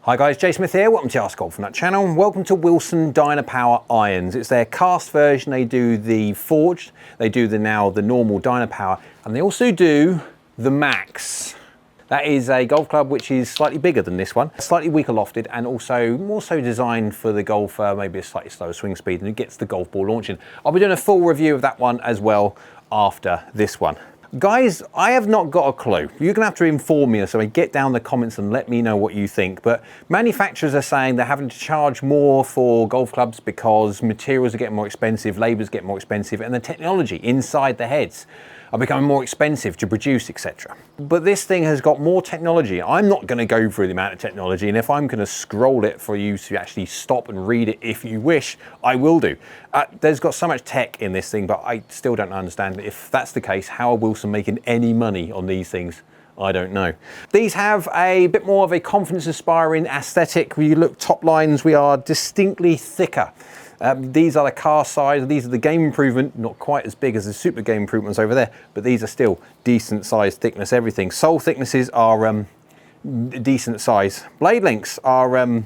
Hi guys, Jay Smith here, welcome to AskGolfNut channel, and welcome to Wilson DynaPOWER irons. It's their cast version. They do the forged, they do the normal DynaPOWER, and they also do the Max. That is a golf club which is slightly bigger than this one, slightly weaker lofted, and also more so designed for the golfer, maybe a slightly slower swing speed, and it gets the golf ball launching. I'll be doing a full review of that one as well after this one. Guys, I have not got a clue. You're gonna have to inform me, so get down in the comments and let me know what you think. But manufacturers are saying they're having to charge more for golf clubs because materials are getting more expensive, labor's getting more expensive, and the technology inside the heads are becoming more expensive to produce, etc. But this thing has got more technology. I'm not gonna go through the amount of technology, and if I'm gonna scroll it for you to actually stop and read it if you wish, I will do. There's got so much tech in this thing, but I still don't understand if that's the case, how are Wilson making any money on these things? I don't know. These have a bit more of a confidence-inspiring aesthetic. When you look top lines, we are distinctly thicker. These are the cast size, these are the game improvement, not quite as big as the super game improvements over there, but these are still decent size, thickness, everything. Sole thicknesses are decent size. Blade lengths are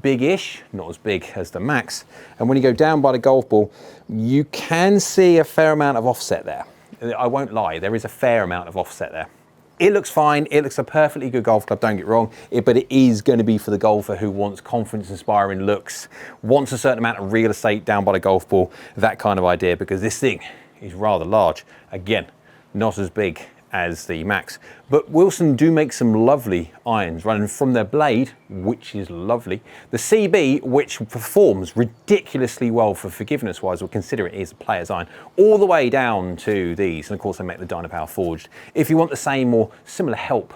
big-ish, not as big as the Max. And when you go down by the golf ball, you can see a fair amount of offset there. I won't lie, there is a fair amount of offset there. It looks fine, it looks a perfectly good golf club, don't get wrong, but it is going to be for the golfer who wants confidence-inspiring looks, wants a certain amount of real estate down by the golf ball, that kind of idea, because this thing is rather large. Again, not as big as the Max. But Wilson do make some lovely irons running from their blade, which is lovely. The CB, which performs ridiculously well for forgiveness-wise, we'll consider it is a player's iron, all the way down to these. And of course, they make the DynaPOWER forged. If you want the same or similar help,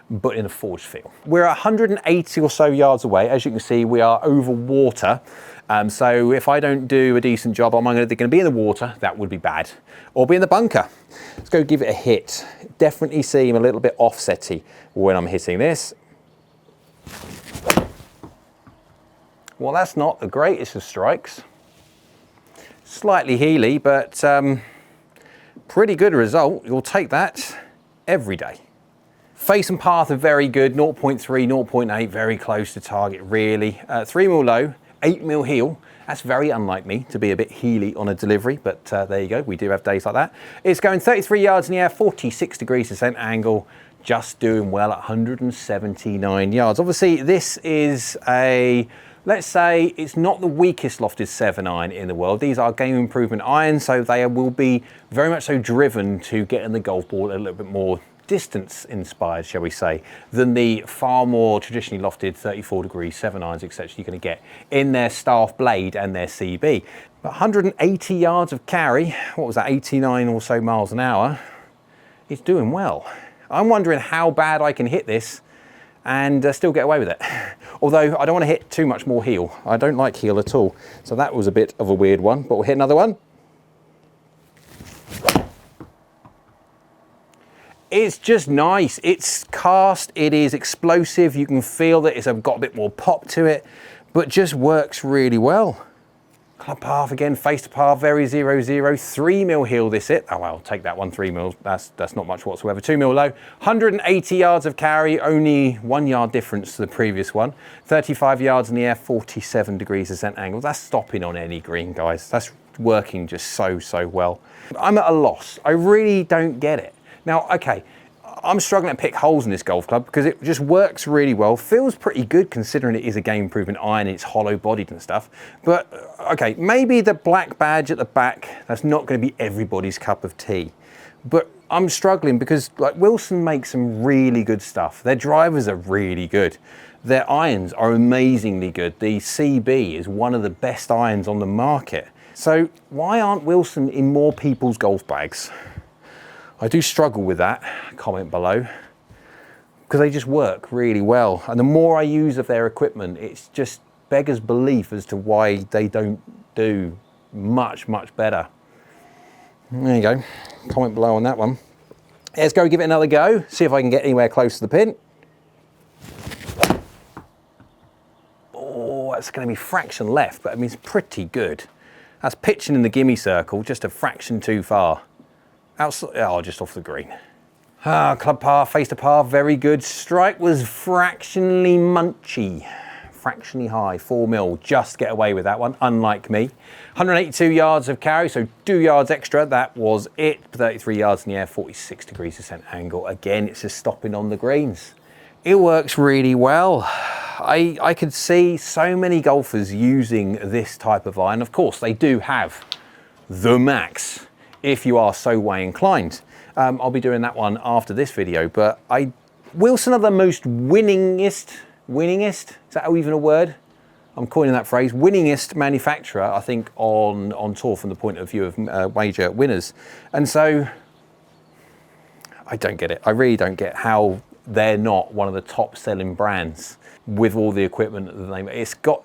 but in a forged feel. We're 180 or so yards away. As you can see, we are over water. So if I don't do a decent job, I'm either going to be in the water, that would be bad, or be in the bunker. Let's go give it a hit. Definitely seem a little bit offsetty when I'm hitting this. Well, that's not the greatest of strikes. Slightly heely, but pretty good result. You'll take that every day. Face and path are very good, 0.3, 0.8, very close to target, really. 3 mil low, 8 mil heel. That's very unlike me to be a bit heely on a delivery, but there you go, we do have days like that. It's going 33 yards in the air, 46 degrees descent angle, just doing well at 179 yards. Obviously, this is a, let's say, it's not the weakest lofted 7-iron in the world. These are game improvement irons, so they will be very much so driven to get in the golf ball a little bit more distance inspired, shall we say, than the far more traditionally lofted 34 degree 7-irons, etc. you're going to get in their staff blade and their CB. But 180 yards of carry, what was that, 89 or so miles an hour, it's doing well. I'm wondering how bad I can hit this and still get away with it. Although I don't want to hit too much more heel. I don't like heel at all. So that was a bit of a weird one, but we'll hit another one. It's just nice. It's cast, it is explosive. You can feel that it's got a bit more pop to it, but just works really well. Club path again, face to path, very 0-0. 3 mil heel this hit. Oh well, take that one, 3 mil. That's not much whatsoever. 2 mil low, 180 yards of carry, only 1 yard difference to the previous one. 35 yards in the air, 47 degrees descent angle. That's stopping on any green, guys. That's working just so well. I'm at a loss. I really don't get it. Now, okay, I'm struggling to pick holes in this golf club because it just works really well. Feels pretty good considering it is a game improvement iron, it's hollow bodied and stuff. But okay, maybe the black badge at the back, that's not going to be everybody's cup of tea. But I'm struggling because like Wilson makes some really good stuff. Their drivers are really good. Their irons are amazingly good. The CB is one of the best irons on the market. So why aren't Wilson in more people's golf bags? I do struggle with that, comment below, because they just work really well. And the more I use of their equipment, it's just beggars belief as to why they don't do much better. There you go, comment below on that one. Let's go give it another go, see if I can get anywhere close to the pin. Oh, that's going to be fraction left, but I mean, it's pretty good. That's pitching in the gimme circle, just a fraction too far. Outside, oh, just off the green. Club par, face to par, very good. Strike was fractionally munchy, fractionally high, 4 mil, just get away with that one, unlike me. 182 yards of carry, so 2 yards extra, that was it. 33 yards in the air, 46 degrees descent angle. Again, it's just stopping on the greens. It works really well. I could see so many golfers using this type of iron. Of course, they do have the max, if you are so way inclined. I'll be doing that one after this video, but Wilson are the most winningest, is that even a word? I'm coining that phrase, winningest manufacturer, I think, on tour from the point of view of major winners. And so, I don't get it. I really don't get how they're not one of the top selling brands with all the equipment that they make.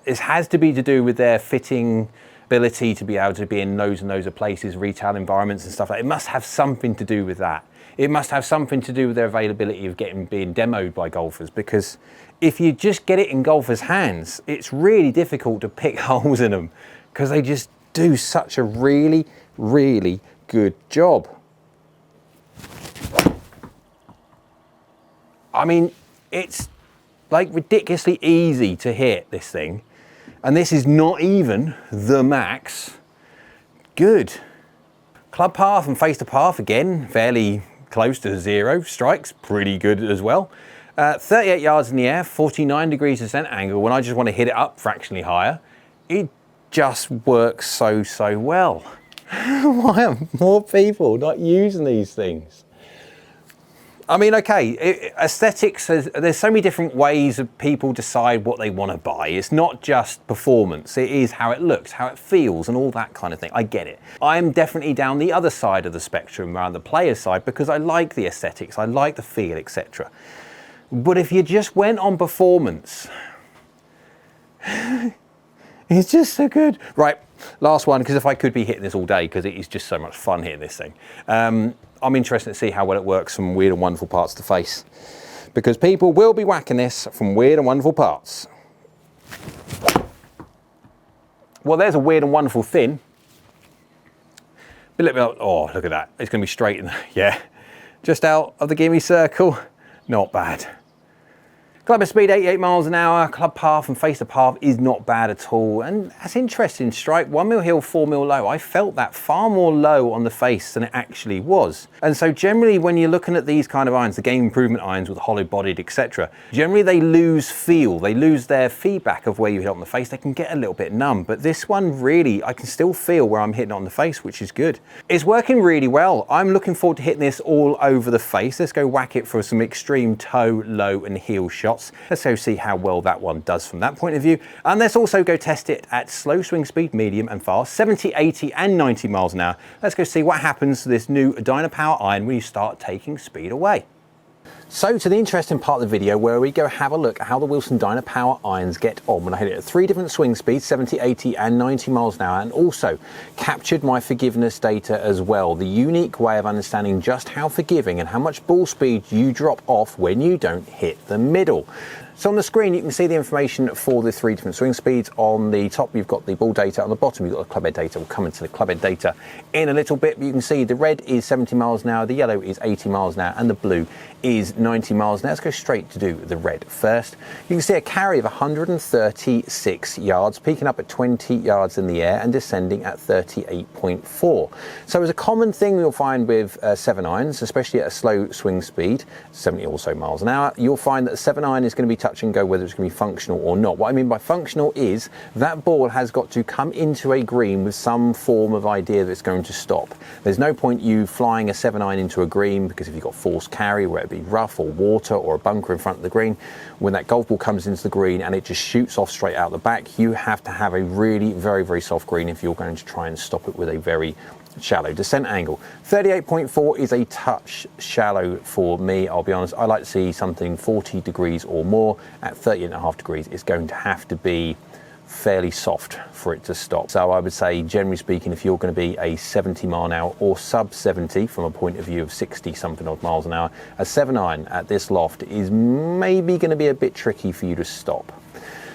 It has to be to do with their fitting ability to be able to be in loads and loads of places, retail environments and stuff like that. It must have something to do with that. It must have something to do with their availability of being demoed by golfers, because if you just get it in golfers' hands, it's really difficult to pick holes in them because they just do such a really, really good job. I mean, it's like ridiculously easy to hit this thing. And this is not even the max. Good. Club path and face to path, again, fairly close to 0. Strikes, pretty good as well. 38 yards in the air, 49 degrees descent angle. When I just want to hit it up fractionally higher, it just works so well. Why are more people not using these things? I mean, okay, aesthetics, there's so many different ways of people decide what they want to buy. It's not just performance, it is how it looks, how it feels, and all that kind of thing. I get it. I'm definitely down the other side of the spectrum, around the player side, because I like the aesthetics, I like the feel, etc. But if you just went on performance, it's just so good. Right, last one, because if I could be hitting this all day, because it is just so much fun hitting this thing. I'm interested to see how well it works from weird and wonderful parts to face, because people will be whacking this from weird and wonderful parts. Well, there's a weird and wonderful thin. Oh, look at that. It's going to be straight in there. Yeah, just out of the gimme circle. Not bad. Club speed 88 miles an hour, club path and face to path is not bad at all. And that's interesting, strike 1 mil hill, 4 mil low. I felt that far more low on the face than it actually was. And so generally when you're looking at these kind of irons, the game improvement irons with hollow bodied, etc., generally they lose feel, they lose their feedback of where you hit on the face. They can get a little bit numb, but this one really, I can still feel where I'm hitting it on the face, which is good. It's working really well. I'm looking forward to hitting this all over the face. Let's go whack it for some extreme toe, low and heel shots. Let's go see how well that one does from that point of view. And let's also go test it at slow swing speed, medium and fast, 70, 80 and 90 miles an hour. Let's go see what happens to this new DynaPOWER iron when you start taking speed away. So to the interesting part of the video where we go have a look at how the Wilson DynaPOWER irons get on when I hit it at 3 different swing speeds, 70, 80 and 90 miles an hour, and also captured my forgiveness data as well, the unique way of understanding just how forgiving and how much ball speed you drop off when you don't hit the middle. So on the screen you can see the information for the 3 different swing speeds. On the top you've got the ball data, on the bottom you've got the clubhead data. We'll come into the clubhead data in a little bit, but you can see the red is 70 miles an hour, the yellow is 80 miles an hour, and the blue is 90 miles an hour. Let's go straight to do the red first. You can see a carry of 136 yards, peaking up at 20 yards in the air and descending at 38.4. So as a common thing you'll find with 7 irons, especially at a slow swing speed, 70 or so miles an hour, you'll find that a 7 iron is going to be touch and go whether it's going to be functional or not. What I mean by functional is that ball has got to come into a green with some form of idea that it's going to stop. There's no point you flying a 7 iron into a green, because if you've got forced carry, whether it be rough or water or a bunker in front of the green, when that golf ball comes into the green and it just shoots off straight out the back, you have to have a really very soft green if you're going to try and stop it with a very shallow descent angle. 38.4 is a touch shallow for me, I'll be honest. I like to see something 40 degrees or more. At 30.5 degrees, it's going to have to be fairly soft for it to stop. So I would say, generally speaking, if you're going to be a 70 mile an hour or sub 70 from a point of view of 60 something odd miles an hour, a 7 iron at this loft is maybe going to be a bit tricky for you to stop.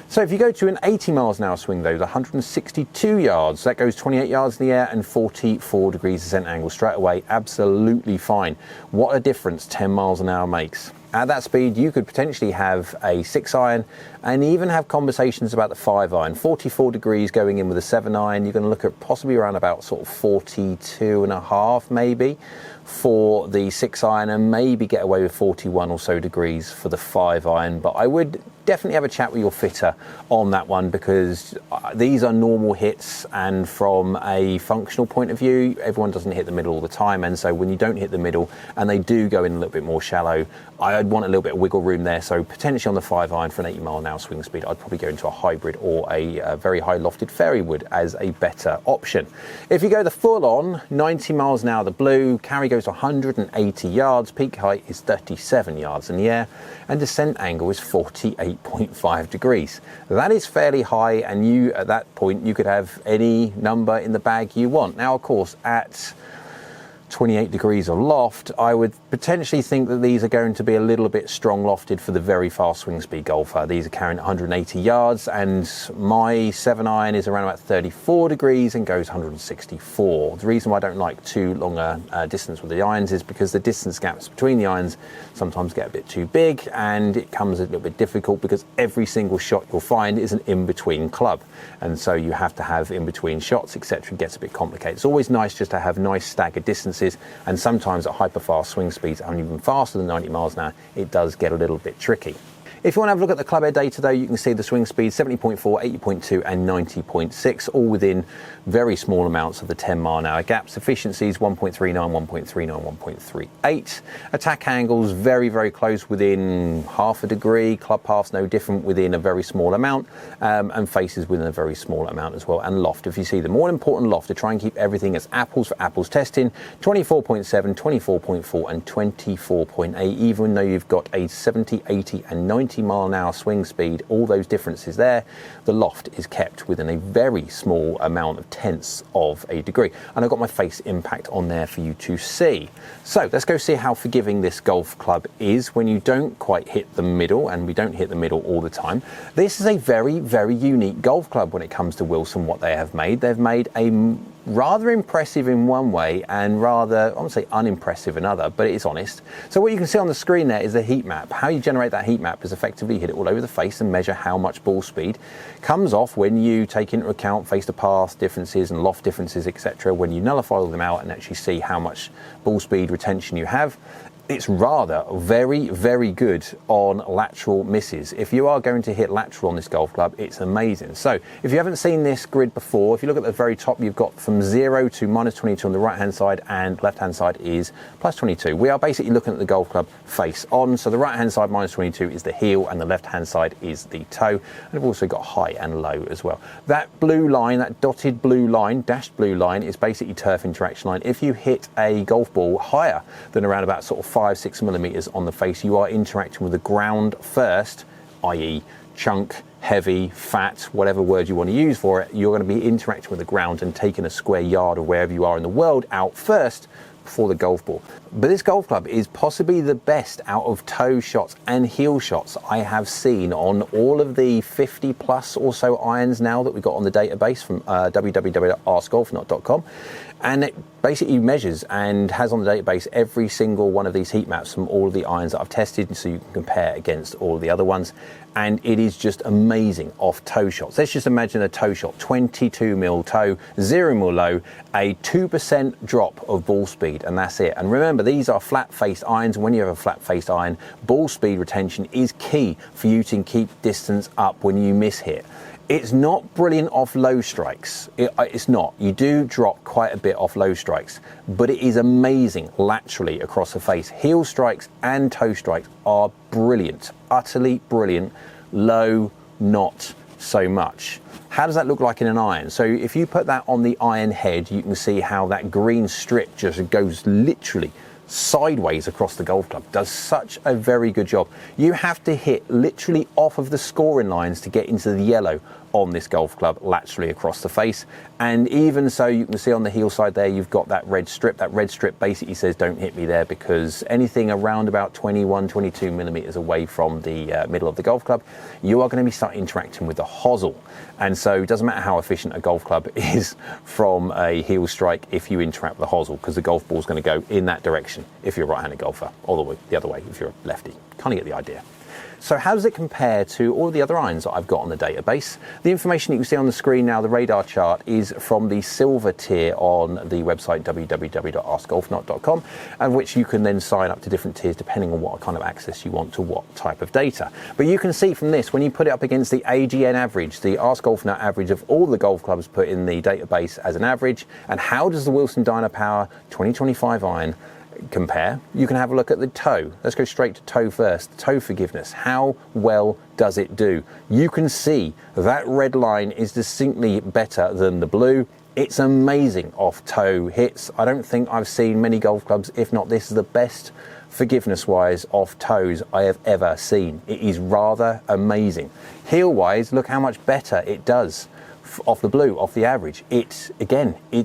So if you go to an 80 miles an hour swing though, 162 yards, that goes 28 yards in the air and 44 degrees descent angle straight away, absolutely fine. What a difference 10 miles an hour makes. At that speed, you could potentially have a 6-iron and even have conversations about the 5-iron. 44 degrees going in with a 7-iron, you're going to look at possibly around about sort of 42.5 maybe for the 6-iron, and maybe get away with 41 or so degrees for the 5-iron. But I would definitely have a chat with your fitter on that one, because these are normal hits, and from a functional point of view, everyone doesn't hit the middle all the time, and so when you don't hit the middle and they do go in a little bit more shallow, I'd want a little bit of wiggle room there. So potentially on the 5-iron for an 80 mile an hour swing speed, I'd probably go into a hybrid or a very high lofted fairway wood as a better option. If you go the full on 90 miles an hour, the blue carry goes to 180 yards, peak height is 37 yards in the air, and descent angle is 48.5 degrees. That is fairly high, and you at that point you could have any number in the bag you want. Now of course at 28 degrees of loft, I would potentially think that these are going to be a little bit strong lofted for the very fast swing speed golfer. These are carrying 180 yards, and my 7-iron is around about 34 degrees and goes 164. The reason why I don't like too long a distance with the irons is because the distance gaps between the irons sometimes get a bit too big, and it comes a little bit difficult because every single shot you'll find is an in-between club, and so you have to have in-between shots, etc. It gets a bit complicated. It's always nice just to have nice staggered distances, and sometimes at hyper fast swing speeds and even faster than 90 miles an hour, it does get a little bit tricky. If you want to have a look at the club head data though, you can see the swing speed 70.4, 80.2 and 90.6, all within very small amounts of the 10 mile an hour gaps. Efficiencies 1.39, 1.39, 1.38. Attack angles very, very close, within half a degree. Club paths no different, within a very small amount, and faces within a very small amount as well. And loft, if you see the more important loft, to try and keep everything as apples for apples testing, 24.7, 24.4 and 24.8, even though you've got a 70, 80 and 90 mile an hour swing speed, all those differences there, the loft is kept within a very small amount of tenths of a degree. And I've got my face impact on there for you to see. So let's go see how forgiving this golf club is when you don't quite hit the middle, and we don't hit the middle all the time. This is a very, very unique golf club when it comes to Wilson, what they have made. They've made a rather impressive in one way and rather, I won't say unimpressive in other, but it is honest. So what you can see on the screen there is the heat map. How you generate that heat map is effectively hit it all over the face and measure how much ball speed comes off when you take into account face to path differences and loft differences, etc. When you nullify all them out and actually see how much ball speed retention you have, it's rather very, very good on lateral misses. If you are going to hit lateral on this golf club, it's amazing. So if you haven't seen this grid before, if you look at the very top, you've got from 0 to minus 22 on the right hand side, and left hand side is plus 22. We are basically looking at the golf club face on. So the right hand side minus 22 is the heel, and the left hand side is the toe. And we've also got high and low as well. That blue line, that dotted blue line, dashed blue line, is basically turf interaction line. If you hit a golf ball higher than around about sort of 5-6 millimeters on the face, you are interacting with the ground first, i.e. chunk, heavy, fat, whatever word you want to use for it. You're going to be interacting with the ground and taking a square yard of wherever you are in the world out first before the golf ball. But this golf club is possibly the best out of toe shots and heel shots I have seen on all of the 50 plus or so irons now that we got on the database from www.askgolfnut.com. And it basically measures and has on the database every single one of these heat maps from all of the irons that I've tested, so you can compare against all of the other ones. And it is just amazing off toe shots. Let's just imagine a toe shot, 22 mil toe, 0 mil low, a 2% drop of ball speed, and that's it. And remember, these are flat-faced irons, and when you have a flat-faced iron, ball speed retention is key for you to keep distance up when you miss hit. It's not brilliant off low strikes. It's not. You do drop quite a bit off low strikes, but it is amazing laterally across the face. Heel strikes and toe strikes are brilliant, utterly brilliant. Low, not so much. How does that look like in an iron? So if you put that on the iron head, you can see how that green strip just goes literally sideways across the golf club. Does such a very good job. You have to hit literally off of the scoring lines to get into the yellow on this golf club laterally across the face. And even so, you can see on the heel side there, you've got that red strip. That red strip basically says don't hit me there, because anything around about 21, 22 millimeters away from the middle of the golf club, you are going to be start interacting with the hosel. And so it doesn't matter how efficient a golf club is from a heel strike if you interact with the hosel, because the golf ball is going to go in that direction if you're a right-handed golfer, or the other way if you're a lefty. Kind of get the idea. So how does it compare to all the other irons that I've got on the database? The information you can see on the screen now, the radar chart, is from the silver tier on the website www.askgolfnut.com, and which you can then sign up to different tiers depending on what kind of access you want to what type of data. But you can see from this, when you put it up against the AGN average, the AskGolfNut average of all the golf clubs put in the database as an average, and how does the Wilson DynaPOWER 2025 iron compare, you can have a look at the toe. Let's go straight to toe first. The toe forgiveness. How well does it do? You can see that red line is distinctly better than the blue. It's amazing off toe hits. I don't think I've seen many golf clubs, if not this is the best forgiveness wise off toes I have ever seen. It is rather amazing. Heel wise, look how much better it does off the blue, off the average. It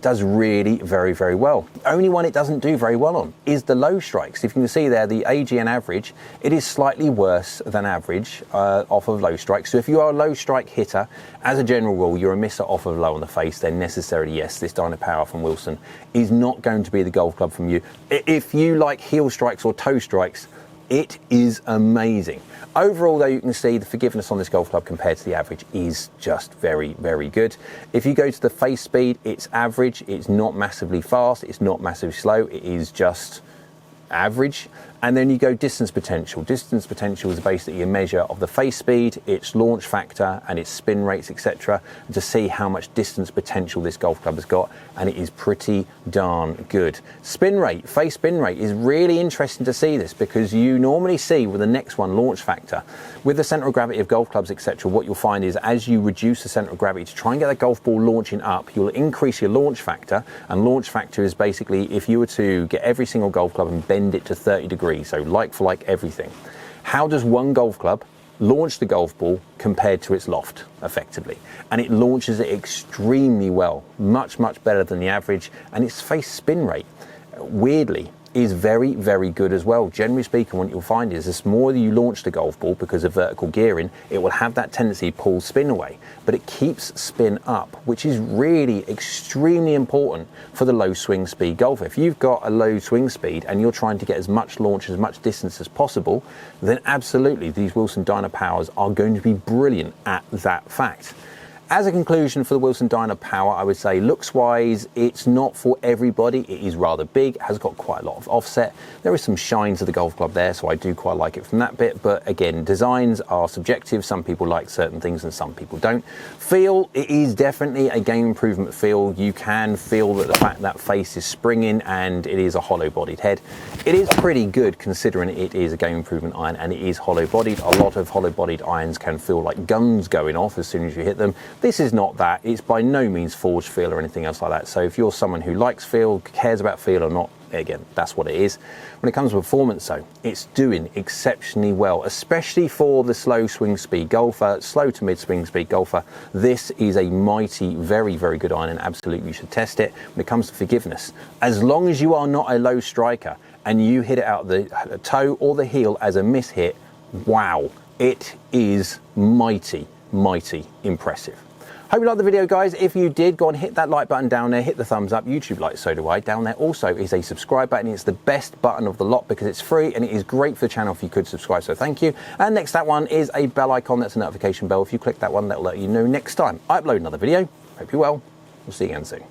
does really very, very well. The only one it doesn't do very well on is the low strikes. If you can see there, the AGN average, it is slightly worse than average off of low strikes. So if you are a low strike hitter, as a general rule, you're a misser off of low on the face, then necessarily, yes, this DynaPOWER from Wilson is not going to be the golf club from you. If you like heel strikes or toe strikes, it is amazing. Overall, though, you can see the forgiveness on this golf club compared to the average is just very, very good. If you go to the face speed, it's average. It's not massively fast. It's not massively slow. It is just average. And then you go distance potential. Distance potential is basically a measure of the face speed, its launch factor, and its spin rates, etc., to see how much distance potential this golf club has got, and it is pretty darn good. Spin rate, face spin rate, is really interesting to see this, because you normally see with the next one, launch factor. With the centre of gravity of golf clubs, etc., what you'll find is as you reduce the centre of gravity to try and get the golf ball launching up, you'll increase your launch factor, and launch factor is basically if you were to get every single golf club and bend it to 30 degrees, so like for like everything. How does one golf club launch the golf ball compared to its loft effectively? And it launches it extremely well, much, much better than the average, and its face spin rate, weirdly, is very, very good as well. Generally speaking, what you'll find is the more you launch the golf ball, because of vertical gearing, it will have that tendency to pull spin away, but it keeps spin up, which is really extremely important for the low swing speed golfer. If you've got a low swing speed and you're trying to get as much launch, as much distance as possible, then absolutely these Wilson DynaPOWERs are going to be brilliant at that fact. As a conclusion for the Wilson DynaPOWER, I would say looks-wise, it's not for everybody. It is rather big, has got quite a lot of offset. There is some shine to the golf club there, so I do quite like it from that bit. But again, designs are subjective. Some people like certain things and some people don't. Feel, it is definitely a game improvement feel. You can feel that the fact that face is springing and it is a hollow-bodied head. It is pretty good considering it is a game improvement iron and it is hollow-bodied. A lot of hollow-bodied irons can feel like guns going off as soon as you hit them. This is not that. It's by no means forged feel or anything else like that. So if you're someone who likes feel, cares about feel or not, again, that's what it is. When it comes to performance though, it's doing exceptionally well, especially for the slow swing speed golfer, slow to mid swing speed golfer. This is a mighty, very, very good iron, and absolutely you should test it. When it comes to forgiveness, as long as you are not a low striker and you hit it out the toe or the heel as a miss hit, wow, it is mighty, mighty impressive. Hope you liked the video, guys. If you did, go and hit that like button down there, hit the thumbs up. YouTube likes, so do I. Down there also is a subscribe button. It's the best button of the lot because it's free and it is great for the channel if you could subscribe, so thank you. And next to that one is a bell icon. That's a notification bell. If you click that one, that'll let you know next time I upload another video. Hope you're well. We'll see you again soon.